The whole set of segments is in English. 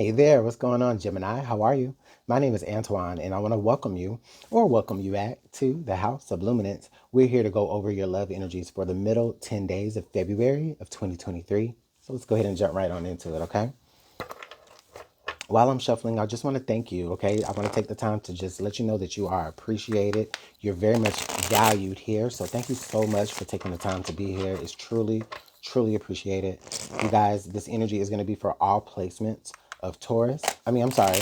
Hey there, what's going on, Gemini? How are you? My name is Antoine, and I want to welcome you back to the House of Luminance. We're here to go over your love energies for the middle 10 days of February of 2023. So let's go ahead and jump right on into it, okay? While I'm shuffling, I just want to thank you, okay? I want to take the time to just let you know that you are appreciated. You're very much valued here. So thank you so much for taking the time to be here. It's truly, truly appreciated. You guys, this energy is going to be for all placements of Taurus. I'm sorry,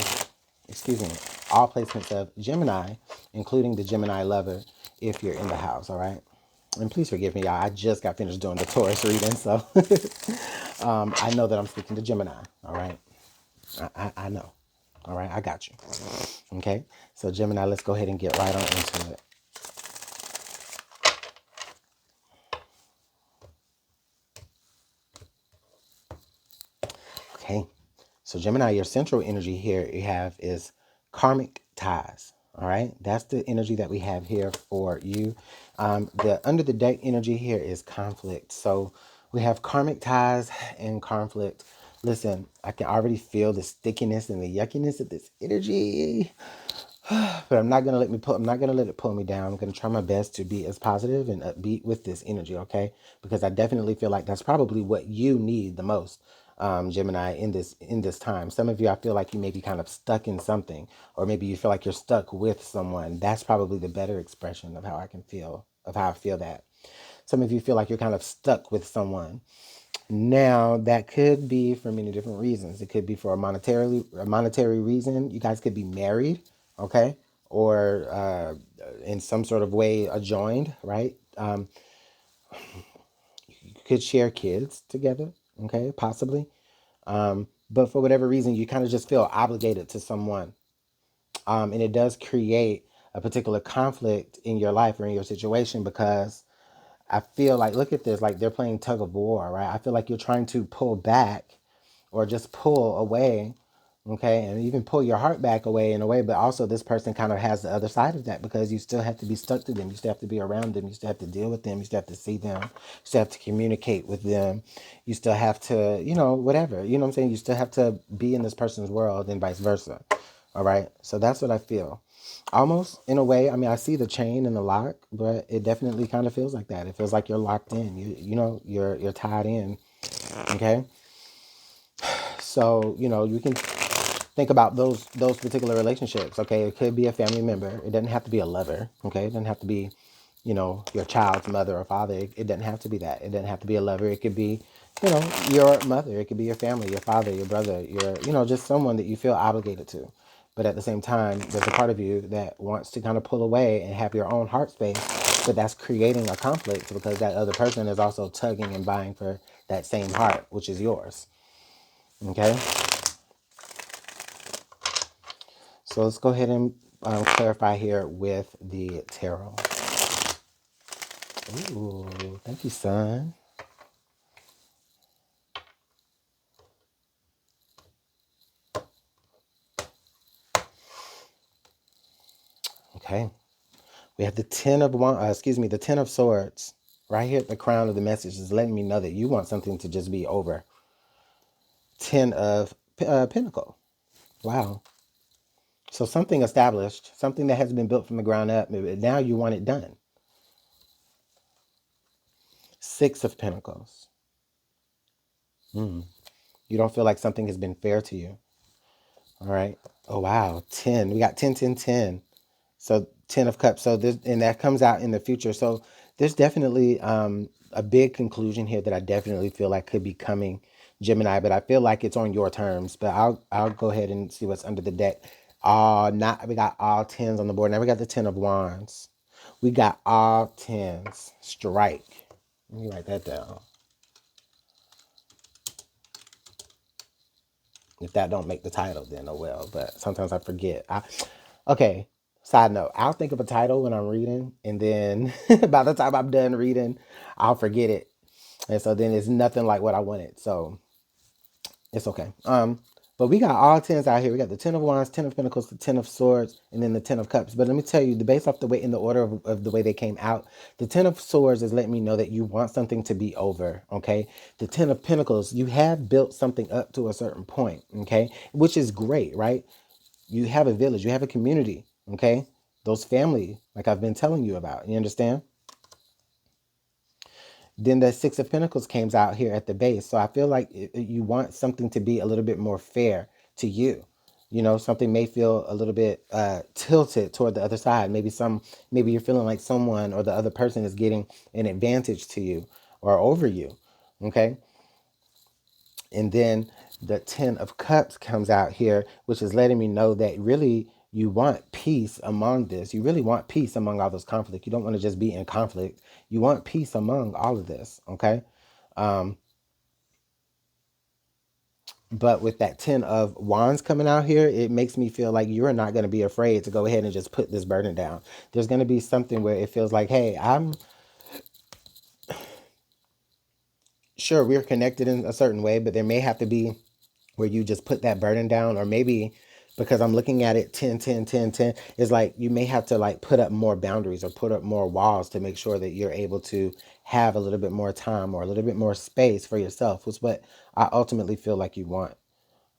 excuse me, all placements of Gemini, including the Gemini lover, if you're in the house, all right? And please forgive me, y'all. I just got finished doing the Taurus reading, so I know that I'm speaking to Gemini, all right? I know. All right, I got you. Okay, so Gemini, let's go ahead and get right on into it. Okay, so Gemini, your central energy here you have is karmic ties. All right, that's the energy that we have here for you. The under the deck energy here is conflict. So we have karmic ties and conflict. Listen, I can already feel the stickiness and the yuckiness of this energy. But I'm not gonna let it pull me down. I'm gonna try my best to be as positive and upbeat with this energy, okay? Because I definitely feel like that's probably what you need the most, Gemini, in this time. Some of you, I feel like you may be kind of stuck in something, or maybe you feel like you're stuck with someone. That's probably the better expression of how I feel that. Some of you feel like you're kind of stuck with someone. Now, that could be for many different reasons. It could be for a monetary reason. You guys could be married, okay, or in some sort of way adjoined, right? You could share kids together, okay, possibly. But for whatever reason, you kind of just feel obligated to someone, and it does create a particular conflict in your life or in your situation because I feel like, look at this, like they're playing tug of war, right? I feel like you're trying to pull back or just pull away, okay? And even pull your heart back away in a way, but also this person kind of has the other side of that because you still have to be stuck to them. You still have to be around them. You still have to deal with them. You still have to see them. You still have to communicate with them. You still have to, whatever. You know what I'm saying? You still have to be in this person's world and vice versa. All right. So that's what I feel. Almost in a way. I see the chain and the lock, but it definitely kind of feels like that. It feels like you're locked in. You're tied in. Okay. So, you can think about those particular relationships. Okay. It could be a family member. It doesn't have to be a lover. Okay. It doesn't have to be, your child's mother or father. It doesn't have to be that. It doesn't have to be a lover. It could be, your mother. It could be your family, your father, your brother, just someone that you feel obligated to. But at the same time, there's a part of you that wants to kind of pull away and have your own heart space. But that's creating a conflict because that other person is also tugging and vying for that same heart, which is yours. Okay. So let's go ahead and clarify here with the tarot. Ooh, thank you, son. Okay. We have the the 10 of swords. Right here at the crown of the message is letting me know that you want something to just be over. 10 of pentacle. Wow. So something established, something that has been built from the ground up. Now you want it done. 6 of pentacles. You don't feel like something has been fair to you. All right. Oh, wow. 10. We got 10, 10, 10. So 10 of cups. So this, and that comes out in the future. So there's definitely a big conclusion here that I definitely feel like could be coming, Gemini, but I feel like it's on your terms. But I'll go ahead and see what's under the deck. We got all 10s on the board. Now we got the 10 of wands. We got all 10s. Strike. Let me write that down. If that don't make the title, then oh well. But sometimes I forget. Okay. Side note, I'll think of a title when I'm reading, and then by the time I'm done reading, I'll forget it. And so then it's nothing like what I wanted. So it's okay. But we got all tens out here. We got the Ten of Wands, Ten of Pentacles, the Ten of Swords, and then the Ten of Cups. But let me tell you, based off the way in the order of the way they came out, the Ten of Swords is letting me know that you want something to be over. Okay. The Ten of Pentacles, you have built something up to a certain point. Okay. Which is great, right? You have a village, you have a community. Okay. Those family, like I've been telling you about. You understand? Then the Six of Pentacles comes out here at the base. So I feel like you want something to be a little bit more fair to you. You know, something may feel a little bit tilted toward the other side. Maybe you're feeling like someone or the other person is getting an advantage to you or over you. Okay. And then the Ten of Cups comes out here, which is letting me know that really you want peace among this. You really want peace among all this conflict. You don't want to just be in conflict. You want peace among all of this, okay? Um, but with that Ten of Wands coming out here, it makes me feel like you're not going to be afraid to go ahead and just put this burden down. There's going to be something where it feels like, hey, I'm sure we're connected in a certain way, but there may have to be where you just put that burden down, or maybe because I'm looking at it 10, 10, 10, 10, is like you may have to like put up more boundaries or put up more walls to make sure that you're able to have a little bit more time or a little bit more space for yourself, was what I ultimately feel like you want.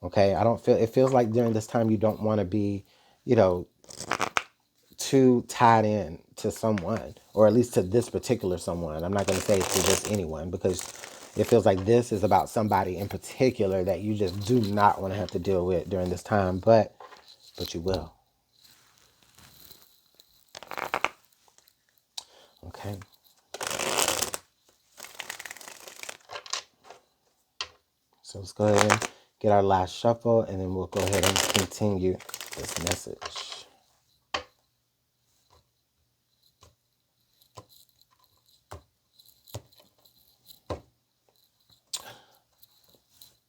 Okay. I don't feel, it feels like during this time you don't want to be, you know, too tied in to someone, or at least to this particular someone. I'm not going to say to just anyone, because it feels like this is about somebody in particular that you just do not want to have to deal with during this time, but you will. Okay. So let's go ahead and get our last shuffle, and then we'll go ahead and continue this message.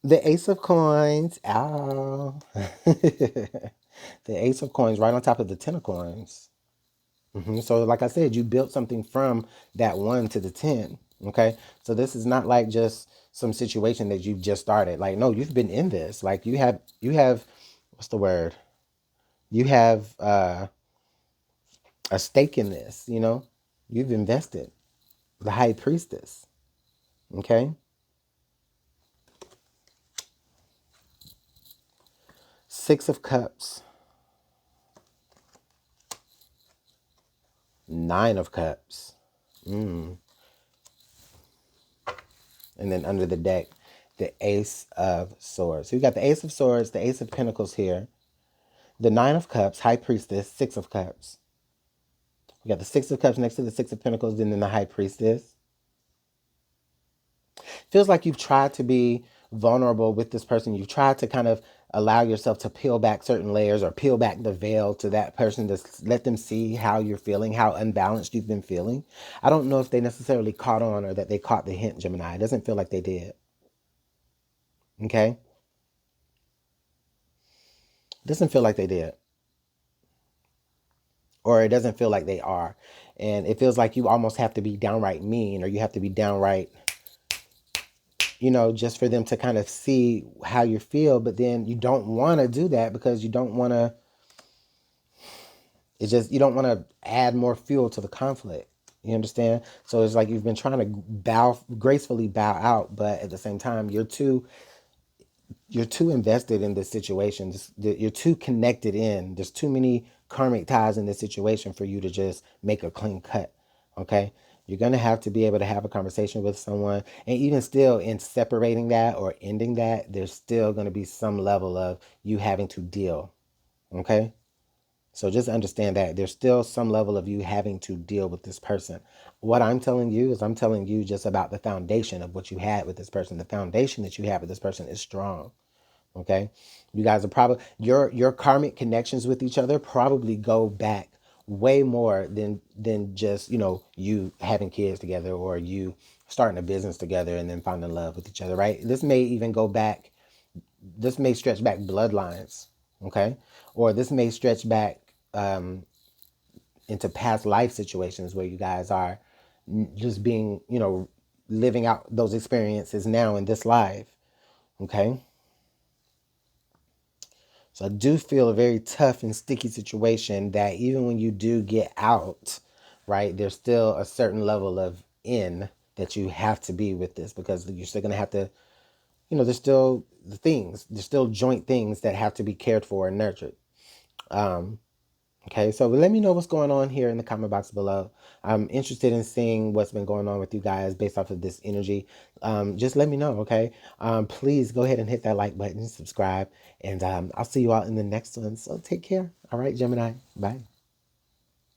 The Ace of Coins. Ow. The Ace of Coins right on top of the Ten of Coins. So like I said, you built something from that 1 to the 10. Okay. So this is not like just some situation that you've just started. Like, no, you've been in this. Like you have, what's the word? You have a stake in this, you know? You've invested. The High Priestess. Okay. Six of Cups. Nine of Cups. And then under the deck, the Ace of Swords. So you got the Ace of Swords, the Ace of Pentacles here, the Nine of Cups, High Priestess, Six of Cups. We got the Six of Cups next to the Six of Pentacles, and then the High Priestess. Feels like you've tried to be vulnerable with this person. You've tried to kind of allow yourself to peel back certain layers or peel back the veil to that person to let them see how you're feeling, how unbalanced you've been feeling. I don't know if they necessarily caught on or that they caught the hint, Gemini. It doesn't feel like they did. Okay? It doesn't feel like they did. Or it doesn't feel like they are. And it feels like you almost have to be downright mean, or you have to be downright, you know, just for them to kind of see how you feel. But then you don't want to do that because you don't want to, it's just, you don't want to add more fuel to the conflict. You understand? So it's like you've been trying to gracefully bow out, but at the same time, you're too invested in this situation. You're too connected in. There's too many karmic ties in this situation for you to just make a clean cut. Okay? You're going to have to be able to have a conversation with someone. And even still, in separating that or ending that, there's still going to be some level of you having to deal. Okay? So just understand that there's still some level of you having to deal with this person. What I'm telling you is I'm telling you just about the foundation of what you had with this person. The foundation that you have with this person is strong. Okay. You guys are probably, your karmic connections with each other probably go back way more than just, you know, you having kids together or you starting a business together and then finding love with each other, right? This may even go back, this may stretch back bloodlines, okay? Or this may stretch back into past life situations where you guys are just being, you know, living out those experiences now in this life, okay? So I do feel a very tough and sticky situation that even when you do get out, right, there's still a certain level of in that you have to be with this, because you're still going to have to, there's still there's still joint things that have to be cared for and nurtured. Okay, so let me know what's going on here in the comment box below. I'm interested in seeing what's been going on with you guys based off of this energy. Just let me know, okay? Please go ahead and hit that like button, subscribe, and I'll see you all in the next one. So take care. All right, Gemini. Bye.